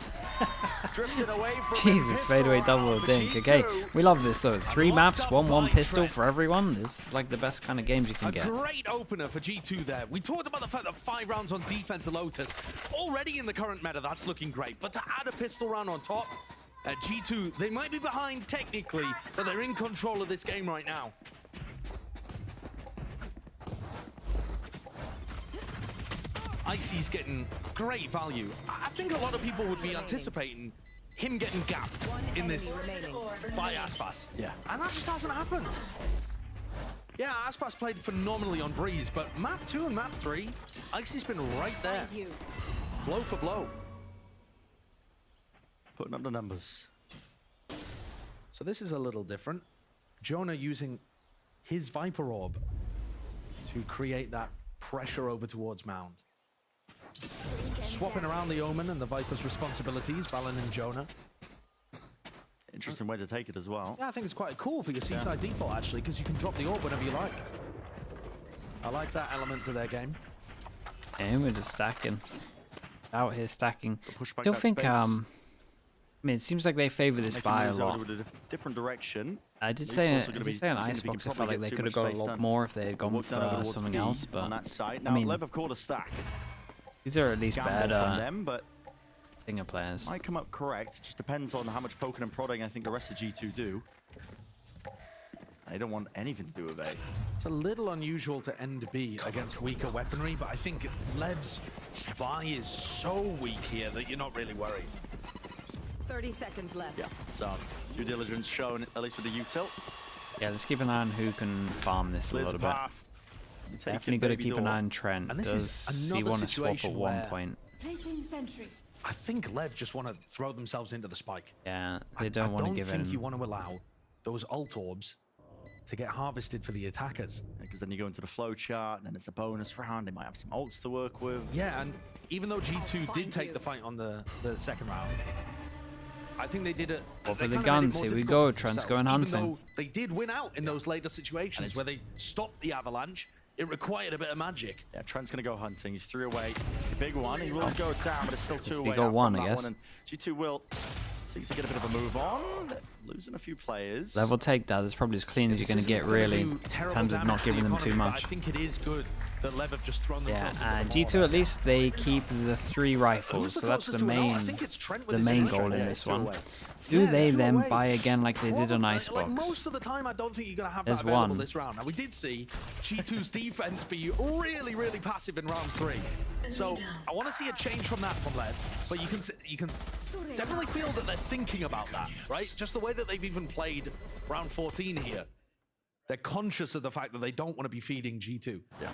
drifting away from Jesus, fadeaway double dink. Okay, we love this though. 3 maps, 1-1 pistol for everyone. This is like the best kind of games you can A get. great opener for G2 there. We talked about the fact that 5 rounds on defense of Lotus. Already in the current meta, that's looking great. But to add a pistol round on top, G2, they might be behind technically, but they're in control of this game right now. Icy's getting great value. I think a lot of people would be anticipating him getting gapped in this by Aspas. Yeah. And that just hasn't happened. Yeah, Aspas played phenomenally on Breeze, but map 2 and map 3, Icy's been right there. Blow for blow. Putting up the numbers. So this is a little different. Jonah using his Viper Orb to create that pressure over towards Mound. Swapping around the Omen and the Viper's responsibilities, Valen and Jonah. Interesting way to take it as well. Yeah, I think it's quite cool for your Seaside default, actually, because you can drop the orb whenever you like. I like that element to their game. And we're just stacking. Out here stacking. Push back Still that think, space. I mean, it seems like they favor this Making buy a moves lot. over to a different direction. I did Leaf's say, also gonna be on seeing if he can Icebox, I felt probably like they get could have too got much a space lot done. more if they had gone Work down over for towards something B else, but on that side. I Now, mean, LEV have called a stack. these are at least Gamble from better them, but Stinger players. might come up correct. Just depends on how much poking and prodding I think the rest of G2 do. I don't want anything to do with A. It's a little unusual to end B against weaker weaponry, but I think Lev's buy is so weak here that you're not really worried. 30 seconds left. Yeah, so due diligence shown, at least with the util. Yeah, let's keep an eye on who can farm this a Clears little the bit. path. You take Definitely it, got to baby keep an door. eye on Trent. And this Does is he another want to swap at situation one where- point? Placing sentry. I think Lev just want to throw themselves into the spike. Yeah, they don't want to give I don't think you in. want to allow those ult orbs to get harvested for the attackers. Because then you go into the flow chart, and then it's a bonus round. They might have some ults to work with. Yeah, and even though G2 did take the fight on the second round, I think they did it. Well, they for the kinda made it guns, more here we difficult go, for Trent's themselves, going even hunting. though they did win out in those later situations it's- where they stopped the avalanche. It required a bit of magic. Yeah, Trent's going to go hunting. He's 3 away. It's a big one. He will go down, but it's still 2 He away. got out one, from I that guess. one, and G2 will seek to get a bit of a move on. Losing a few players. Level take that. That's probably as clean as you're going to get, really, in terms of not giving them too much. I think it is good that Lev have just thrown Yeah, themselves and into the G2 at least they keep the 3 Who's rifles, the so that's closest the to it all? I main think it's Trent with the his main initial. goal in Yeah, this it's 2 one. away. Do Yeah, they 2 then away. buy again like they did on Probably, Icebox? Like most of the time, I don't think you're going to have There's that available one. this round. Now, we did see G2's defense be really, really passive in round 3. So I want to see a change from that from Lev. But you can definitely feel that they're thinking about that, right? Just the way that they've even played round 14 here. They're conscious of the fact that they don't want to be feeding G2. Yeah.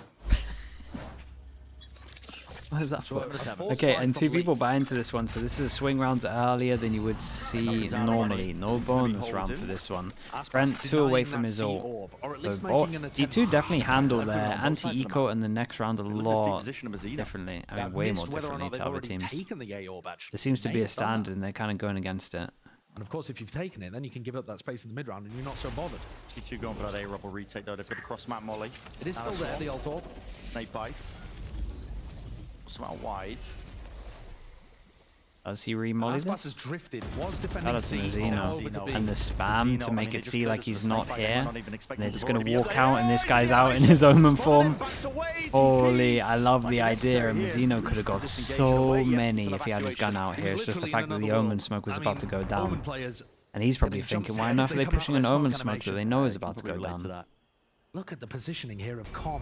What is that So for? a force Okay, fight and from 2 people Leaf. buy into this one, so this is swing rounds earlier than you would see normally. No bonus round for this one. Brent 2 away from his ult. So G2 definitely handled their anti-eco in the next round a Look at this deep lot position of Azina. differently. I Yeah, mean, I've way missed more whether or differently not they've to other already teams. taken the A orb, actually. There seems to May be a have done that. standard, and they're kind of going against it. And of course, if you've taken it, then you can give up that space in the mid round and you're not so bothered. G2 going for that A rubble retake though. They've got a cross map molly. It is still there, the ult orb. Snake bite. Some out wide. Does he remolly Aspas this? has drifted, was Shout defending out to C, Mazino. over to B. And the spam to make it see like he's not here. Not even expecting They're to just already going be to up walk there. out, and this Yes, guy's yeah, out in he's his Omen spotted, form. backs away, Holy, TP. I love the Might be idea. necessary here. Mazino could have got Disengaging so away, yeah, many full if he had his gun evacuation. out He here. was It's just the literally fact in that the another Omen world. smoke was I about to mean, go Omen down. players, And he's probably getting jump thinking, why scares, not they are they come out pushing with an their Omen smoke smoke that animation. they know is Yeah, about to can go probably relate to down? that. Look at the positioning here of Com.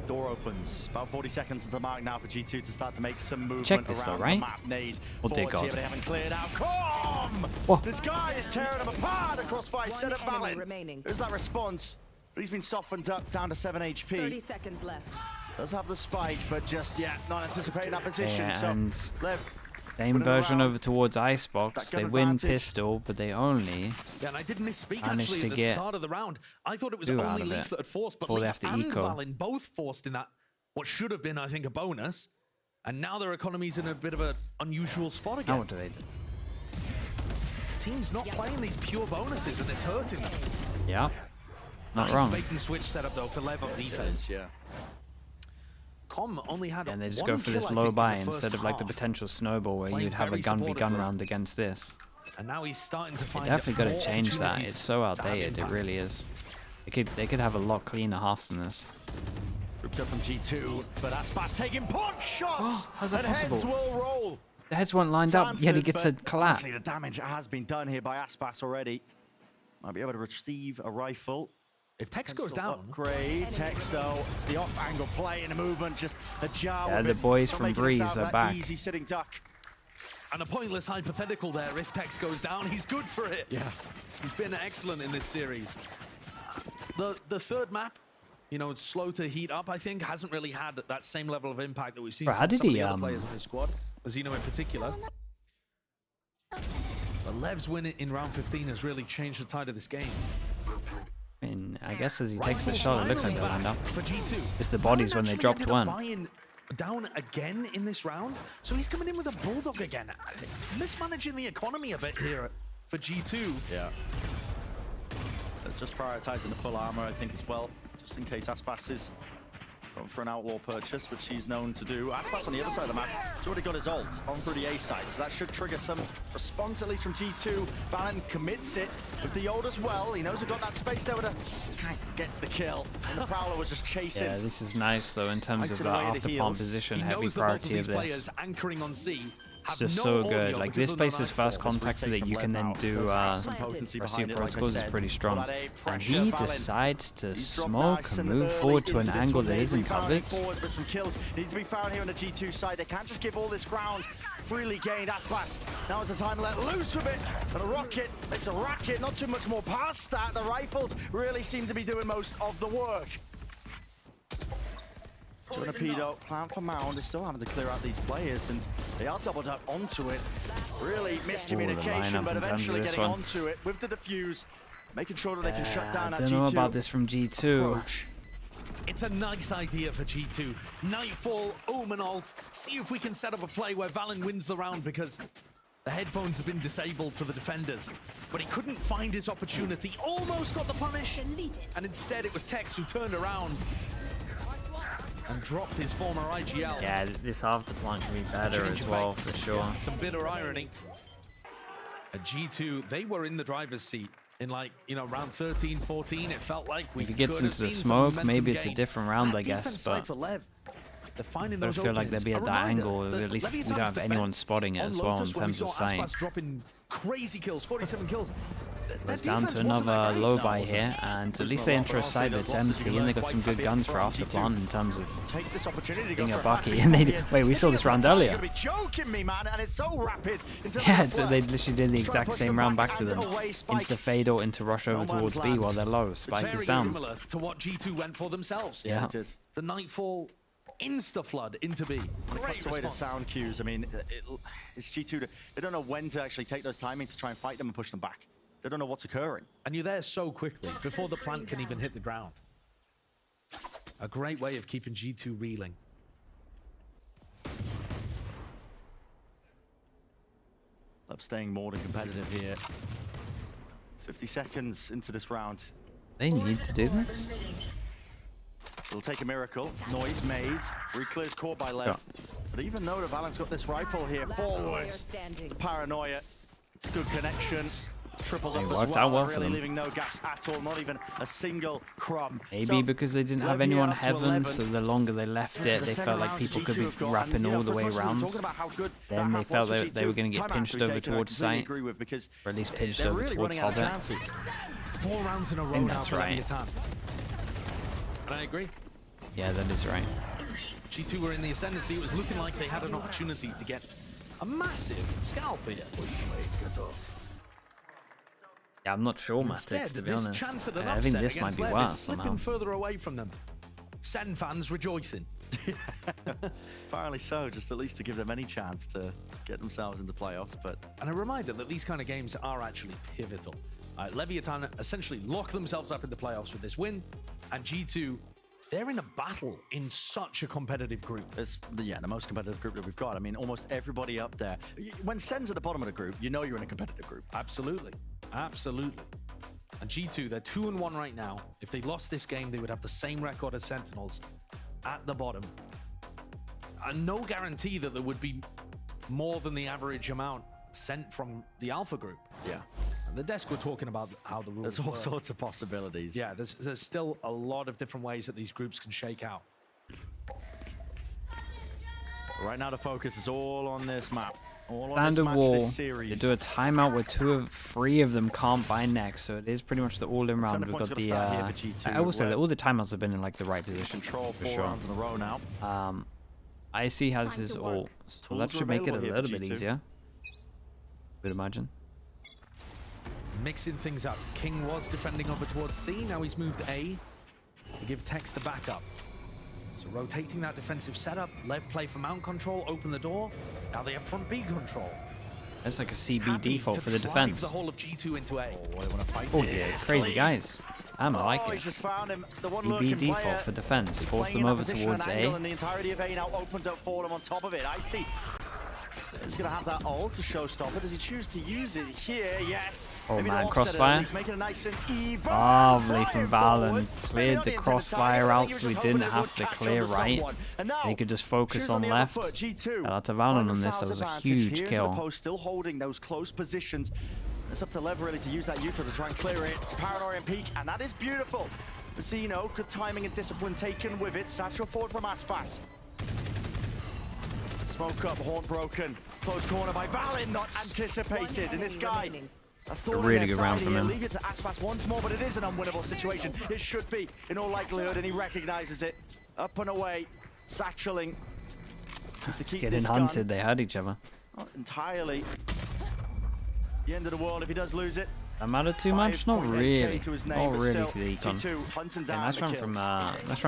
Door opens. About 40 seconds to the mark now for G2 to start to make some movement Check this though, around right? the map. Nade Oh, dear forwards God. here, but they haven't cleared out. Come! Whoa. This guy is tearing him apart across 5 set up enemy Valen. remaining. There's that response. But he's been softened up down to 7 HP. 30 seconds left. Does have the spike, but just yet not anticipating that position. Yeah, so and Lev same winning the version round. over towards Icebox. That They gun win advantage. pistol, but they only Yeah, and I did misspeak Managed actually to at the get start of the round. I thought it was 2 out only of Leaf it that had forced, but before they Leaf have to and eco. Valen both forced in that what should have been, I think, a bonus. And now their economy's in a bit of an unusual spot now again. what do they do? Team's not playing these pure bonuses, and it's hurting them. Yeah, not Nice wrong. bait and switch setup though for Lev on defense. yeah. Com only had And they just one go for this kill, I low think, in buy the first instead of like the half. potential snowball where Playing you'd have a very gun v gun supportively. round against this. And now he's starting to They find definitely got more to change that. opportunities It's so to have outdated. It impact. really is. They could have a lot cleaner halves than this. Grouped up from G2, but Aspas taking punch shots. How's that and heads possible? will roll. The heads weren't lined up, yet he Answered, gets a but collapse. honestly, the damage has been done here by Aspas already. Might be able to receive a rifle. If Tex goes down, Upgrade. Tex though, it's the off-angle play and a movement, just a jar. Yeah, with the it. boys Not from making it Breeze sound are that back. Easy sitting duck. and a pointless hypothetical there, if Tex goes down, he's good for it. Yeah. He's been excellent in this series. The third map, you know, it's slow to heat up, I think, hasn't really had that same level of impact that we've seen Bro, how from did some of he, the other players in his squad, Zeno in particular. But Lev's win in round 15 has really changed the tide of this game. I mean, I guess as he takes the Rifles shot, it looks like finally they'll end up. back for G2. It's the bodies when they Actually dropped ended up one. buying down again in this round, so he's coming in with a bulldog again, mismanaging the economy a bit here for G2. Yeah. Just prioritizing the full armor, I think, as well, just in case Aspas is going for an outlaw purchase, which he's known to do. Aspas on the other side of the map, he's already got his ult on through the A side, so that should trigger some response, at least from G2. Valen commits it with the ult as well. He knows he's got that space there, but can't get the kill. And the Prowler was just chasing. Yeah, this is nice though in terms of Fighting the away the after palm heals. position, He heavy knows that both of priority these of this. players anchoring on C It's have just no so audio good. Like because this of the base's first nightfall. contact so that you can then do some potency behind Super it, like I Protocols is said. pretty strong. Well, that A And pressure, he Valen. decides to He's dropped smoke nice and and move early forward to an into this angle one. that They've isn't been powering covered. forwards, but some kills need to be found here on the G2 side. They can't just give all this ground freely gained. Aspas, now is the time to let loose a bit. And the rocket makes a racket, not too much more past that. The rifles really seem to be doing most of the work. Tornapedo, plan for Mound, they're still having to clear out these players, and they are doubled up onto it. Really miscommunication, lineup but in terms of eventually this getting one. onto it with the defuse, making sure that they can shut down I that don't know G2 about this from G2. approach. It's a nice idea for G2. Nightfall, Omen ult. See if we can set up a play where Valen wins the round because the headphones have been disabled for the defenders. But he couldn't find his opportunity. Almost got the punish. And instead it was Tex who turned around and dropped his former IGL. Yeah, this after plant can be better Change as well, effects. for sure. Some bitter irony. At G2, they were in the driver's seat in, like, you know, round 13, 14. It felt like we If he gets could have into the seen some smoke, momentum maybe it's a gain. different round, That I guess, defense side but for Lev, they're finding I those feel like openings. they'll be at A that reminder angle. that At least we don't Leviathan's have anyone defense spotting it on as well in Lotus, when we terms of saw sight. Aspas dropping crazy kills, 47 kills. It's down to another low buy here, and at least they enter a site that's empty, and they got some good guns for after plant in terms of Take this opportunity to being go a for a bucky. fast And they pick. wait, we saw this round earlier. You're gonna be joking me, man, and it's so rapid. in terms Yeah, of the so they flirt. literally did the Trying to exact push same them round back to and them. away, Spike. Insta fade or into rush over No man's towards B land. while they're low. Spike Very is down. similar to what G2 went for themselves. Yeah. It did. The Nightfall insta-flood into B. When it Great cuts away to response. sound cues, I mean, it's G2. They don't know when to actually take those timings to try and fight them and push them back. They don't know what's occurring. And you're there so quickly, before the plant can even hit the ground. A great way of keeping G2 reeling. Love staying more than competitive here. 50 seconds into this round. They need to do this. It'll take a miracle. Noise made. Reclear's caught by Lev. But even though the Valen's got this rifle here forwards, standing. the paranoia, it's a good connection. Tripled It up worked as out well, well for really them. leaving no gaps at all, not even a single crumb. Maybe So, because they didn't have Lev anyone up to heaven, 11. so the longer they left This is it, the they second felt like round people G2 could be have got, wrapping and, all the for way as much as we were around. talking about how good Then that they half felt was for they G2, were going to get timeouts pinched to be over taken, I towards completely sight, agree with, because or at least pinched they're over really towards running out of Hobbit. chances. 4 rounds in a row think now that's for right. Leviathan. And I agree. Yeah, that is right. G2 were in the ascendancy. It was looking like they had an opportunity to get a massive scalp here. Yeah, I'm not sure, Instead, Matrix, to be this honest. chance at an I think upset this might against be Lev worse is slipping somehow. further away from them. Sen fans rejoicing. Apparently so, just at least to give them any chance to get themselves into playoffs, but And a reminder that these kind of games are actually pivotal. Leviathan essentially lock themselves up in the playoffs with this win, and G2, they're in a battle in such a competitive group. it's the most competitive group that we've got. I mean, almost everybody up there. When Sen's at the bottom of the group, you know you're in a competitive group. Absolutely. Absolutely. And G2, they're 2-1 right now. If they lost this game, they would have the same record as Sentinels at the bottom. no guarantee that there would be more than the average amount sent from the Alpha group. Yeah. And the desk were talking about how the rules There's all work. sorts of possibilities. Yeah, there's still a lot of different ways that these groups can shake out. Right now the focus is all on this map. All on this Standard match, wall. this They series. do a timeout where 3 of them can't buy next, so it is pretty much the all-in round. We've point's got gonna the. start here for G2, I will say that where- all the timeouts have been in like the right position. Control for 4 sure. rounds in a row now. Icy has Time his to ult, work. so Tools that are should make it a available here little for bit G2. easier. Would imagine. Mixing things up. King was defending over towards C. Now he's moved A to give Tex the backup. So rotating that defensive setup. Lev play for mount control, open the door. Now they have front B control. That's like a CB Happy default to for the drive defense. the whole of G2 into A. Oh, they want to fight Oh this. yeah, crazy guys. I like He's it. just found him. The one CB lurking default player. for defense. He's Force playing them in that over position towards and angle, A. and the entirety of A now opens up for him on top of it. I see. He's going to have that ult to showstopper. Does he choose to use it here? Yes. Oh, Maybe man, to offset it, crossfire. he's making it nice and even. Lovely from Flying Valen. forwards. Maybe Cleared not the into crossfire target, I out think he so was he just didn't hoping they have would to catch clear onto right. someone. And now, He could just focus shoes on the other left. foot, G2. Shout out to Valen Find on this. themselves That was a advantage huge here into the kill. post, still holding those close positions. It's up to Lev really to use that Utah to try and clear it. It's a Paranoia peak, and that is beautiful. Zeno, good timing and discipline taken with it. Satchel forward from Aspas. Smoke up, horn broken. Close corner by Valen, not anticipated. And this guy, a thorn in really their good round side from here. him. Leave it to Aspas once more, but it is an unwinnable situation. It should be, in all likelihood, and he recognizes it. Up and away, satcheling. Just to keep Getting this hunted. gun. They had each other. Not entirely the end of the world if he does lose it. That mattered too much? Not 5.8K really. to his name, Not but really still, for the econ. G2 hunting Okay, down nice the run kills.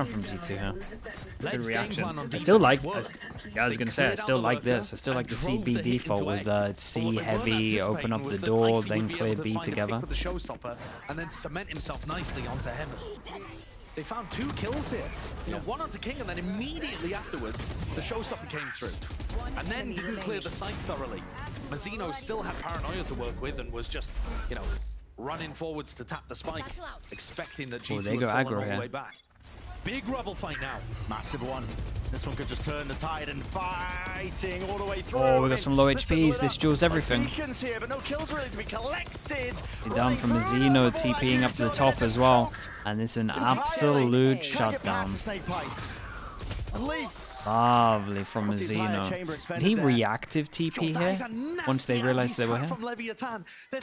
from G2 here. Good Lev's game reaction. plan on I defense still like. worked. Yeah, I was They gonna say I cleared out still the like lurker this. I still like the and drove CB the hit default into with A. But C what they heavy, weren't open up anticipating the was that door, Icy then would be clear able to B find a pick together. with the showstopper and then cement himself nicely onto heaven. They found 2 kills here. You know, one onto King, and then immediately afterwards, the showstopper came through. And then didn't clear the site thoroughly. Mazzino still had Paranoia to work with and was just, you know, running forwards to tap the spike, expecting that G2 they would go fall aggro all the here. way back. Big rubble fight now. Massive one. This one could just turn the tide and fighting all the way through. Oh, we got some low Listen, HPs. lit This up duels by everything. beacons here, but no kills really to be collected. They're down from a Zeno TPing up to the top as well. And it's an absolute shutdown. And leave. Lovely from Almost the entire Mazzino. chamber Did expended he there. reactive TP here once they realized they were here? I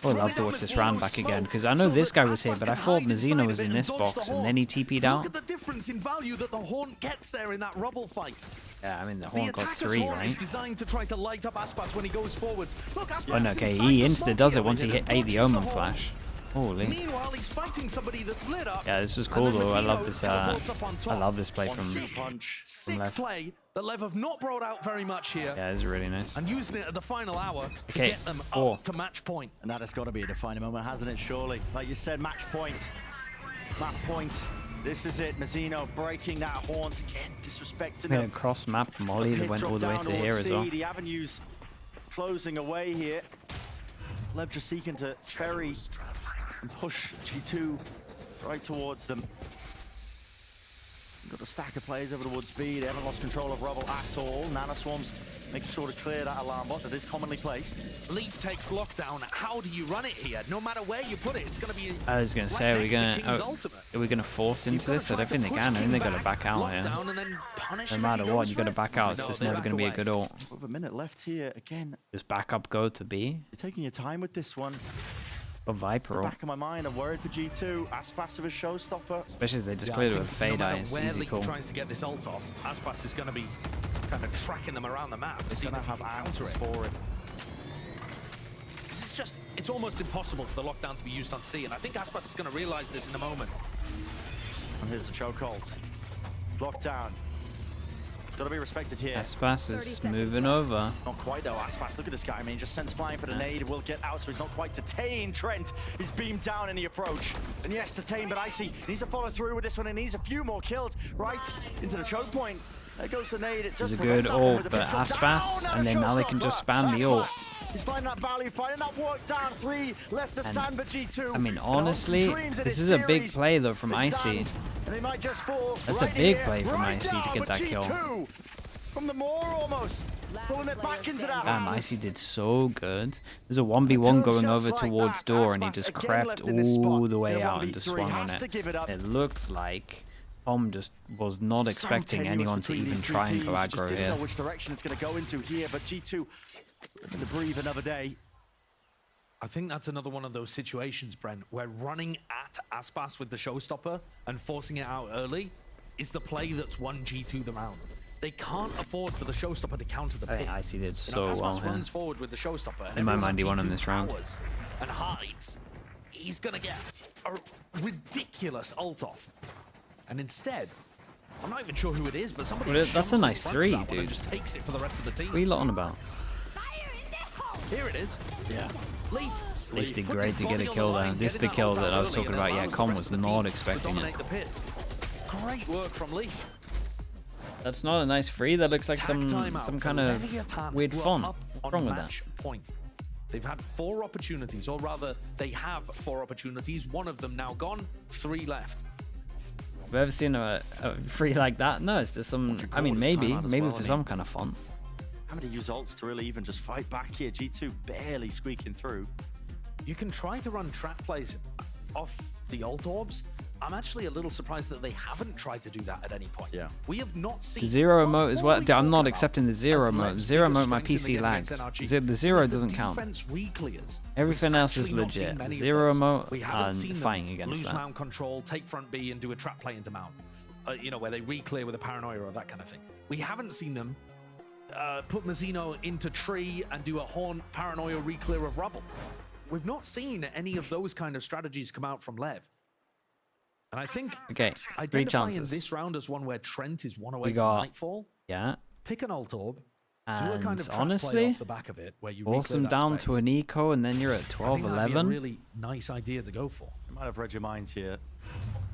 would love to watch this round back again because I know this guy was here, but I thought Mazzino was in this box and then he TP'd Look out. at the difference in value that the Haunt gets there in that rubble fight. Yeah, I mean the The horn got attacker's 3, horn is right? designed to try to light up Aspas when he goes forwards. Look, Aspas Oh no, is okay, inside he the insta smoke does here. it once he ate the Dodges Omen Haunt. flash. Holy. Meanwhile, he's fighting somebody that's lit up. Yeah, this was And cool then though. I Mazzino love this. teleports up on I top. love this play One from. punch. Sick Lev. play that Lev have not brought out very much here. Yeah, this is really nice. And using it at the final hour to Okay, get them 4. up to match point. And that has got to be a defining moment, hasn't it, surely? Like you said, match point. Map point. This is it. Mazzino breaking that haunt again, disrespecting Yeah, him. cross map Molly that Hit went drop all the way down to towards here as C. well. The avenues closing away here. Lev just seeking to ferry and push G2 right towards them. Got a stack of players over towards B. They haven't lost control of rubble at all. Nanoswarms making sure to clear that alarm bot that is commonly placed. Leaf takes lockdown. How do you run it here? No matter where you put it, it's going to be. I was gonna say, are we gonna force into this? I don't think they can. I think they gotta back out here. No matter what, you gotta back out. It's just never gonna be a good ult. With a minute left here, again, Just back up, go to B. you're taking your time with this one. But Viper ult. Back of my mind, I'm worried for G2. Aspas of a showstopper. Especially as they just cleared it with Fade Eye. It's Where easy Leaf call. tries to get this ult off, Aspas is going to be kind of tracking them around the map, He's seeing gonna if he have can counter answers it. for it. Because it's almost impossible for the lockdown to be used on C, and I think Aspas is going to realize this in a moment. And here's the chokehold. Lockdown. Gotta be respected here. Aspas 30 is seconds moving left. over. Not quite though, Aspas. Look at this guy. I mean, he just sends flying for the nade. Will get out, so he's not quite detained. Trent is beamed down in the approach. And yes, detained, but Icy needs to follow through with this one and needs a few more kills right into the choke point. There goes the nade. It It's does a prevent good that one ult, with a but big drop Aspas, down, and then now they can just spam the ult. Aspas. He's finding that value, finding that work down. 3 left to stand for G2. I mean, And hopes and honestly, dreams in this his is a big series. play though from They Icy. stand, and they might just fall That's a right big here, play from right Icy to now get for that kill. G2. from the Moor almost. Pulling it back into that. Damn, Icy did so good. There's a 1v1 going over towards door, and he just crept all the way out and just swung on it. It looked like Tom just was not expecting anyone to even try and go aggro here. Didn't know which direction it's going to go into here, but G2 looking to breathe another day. I think that's another one of those situations, Brent, where running at Aspas with the showstopper and forcing it out early is the play that's won G2 the round. They can't afford for the showstopper to counter the pick. Icy did If so well Aspas here. runs forward with the showstopper, and In my everyone mind, he won G2 in this round. powers and hides, he's gonna get a ridiculous ult off. And instead, I'm not even sure who it is, but somebody Well, that's a jumps in nice front of three, that one and dude. just takes it for the rest of the team. What are you lot on about? Here it is. Yeah. Leaf. Leaf did Put great his to get body a on kill the there. line, This is getting the that kill ult that out I was early talking and about. Yeah, allows the Con rest was of the not team expecting to it. dominate the pit. Great work from Leaf. That's not a nice free. That looks like Tag some timeout for kind of Leviathan, weird who are font. up What's on wrong with that? match point. They've had 4 opportunities, or rather, they have 4 opportunities. 1 of them now gone, 3 left. Have you ever seen a free like that? No, it's just some. I mean, maybe for some kind of font. Having to use ults to really even just fight back here. G2 barely squeaking through. You can try to run trap plays off the ult orbs. I'm actually a little surprised that they haven't tried to do that at any point. Yeah. We have not seen Zero what emote as more well. we Dude, I'm talk not about accepting the zero as emote. Lev's Zero biggest emote, my strength in the PC game lags. against NRG The zero is doesn't count. defense reclears. Everything We've else is actually not seen legit. many of Zero those. emote We haven't and seen them fighting against lose that. mount control, take front B, and do a trap play into mount. You know, where they re-clear with a paranoia or that kind of thing. We haven't seen them put Mazzino into tree and do a horn paranoia re-clear of rubble. We've not seen any of those kind of strategies come out from Lev. And I think Okay, 3 identifying chances. this round as one where Trent is one away We from got- Nightfall, Yeah. pick an ult orb, do a And kind of trap play honestly, off the back of it where you force re-clear them that down space. to an eco, and then you're at I 12, think that'd be a 11. really nice idea to go for. You might have read your minds here.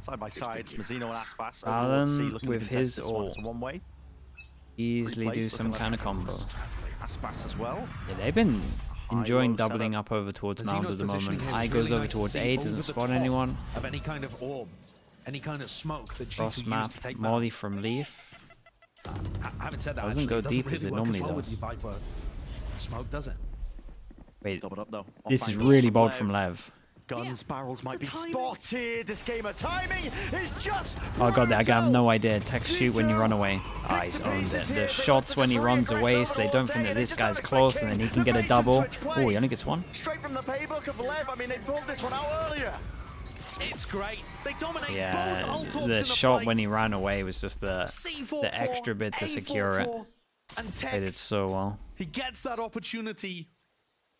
Side by side, Mazzino and Aspas. Alan Overlord C looking with to contest his this one. ult. It's a one-way. Easily do Replace, some looking kind like of combo. Aspas as well. Yeah, they've been enjoying low doubling setup. up over towards Mazzino's Mount at the positioning moment. here I is goes really over nice to towards see A, over doesn't the spot top anyone. Of any kind of orb, any kind of smoke that Cross G2 map, used to take Molly Mount. from Leaf. Having said that, Doesn't actually, go it doesn't deep really as it work normally well does. with the Viper smoke, does it? Wait, Doubled up though. this Off is angles really from bold Lev. from Lev. Guns, barrels might be timing. spotted. This game of timing is just. Oh god, I have brutal. no idea. Text shoot when you run away. Ah, he's Pick to owned it. pieces The here, shots but when he just runs away, re-aggress so they don't think overall that day, this and guy's it's close, and then he can get a the bait and double. switch play. Oh, he only gets one. Straight from the playbook of Lev. I mean, they pulled this one out earlier. It's great. They dominate Yeah, both ult orbs in the the shot fight. when he ran away was just the C4-4, extra bit to secure it. A4-4, and They did Tex, so well. he gets that opportunity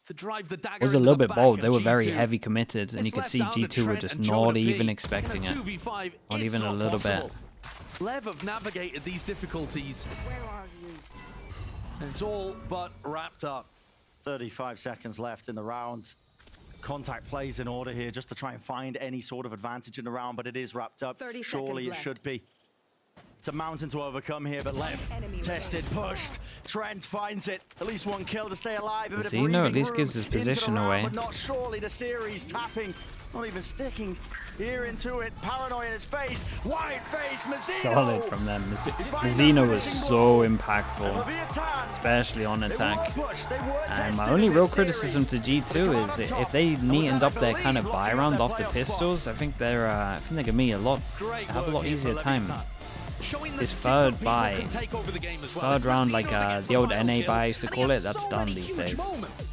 to drive the dagger It was a into little the bit back bold. of They were very G2. heavy committed, and you It's could left see down to G2 were Trent just and Joe not to even B. expecting In a it. 2v5, Not it's even a not little bit. possible. Lev have navigated these difficulties, Where are you? and it's all but wrapped up. 35 seconds left in the round. Contact plays in order here just to try and find any sort of advantage in the round, but it is wrapped up. 30 Surely seconds it left. should be. It's a mountain to overcome here, but Lev Enemy tested, pushed. Trent finds it. At least one kill to stay alive. A bit of Zeno at breathing least room gives his into the position round, away. But not surely the series tapping. Not even sticking here into it. Paranoia in his face. Wide face, Mazzino. Solid from them. Mazzino was so impactful, Leviathan. especially on They were attack. pushed. They were And tested my in only this real series. criticism to They come G2 out is on top. if they And with neatened that, up their I kind of believe, buy locking round up off the their playoff pistols. spot. I think they're gonna be a lot, Great have a work lot here easier for time. Leviathan. Showing that This different third people buy, can take over the game as well. third It's round Mazzino like that gets the old final NA kill, buy used to and he call had it, that's so done many these huge days. moments.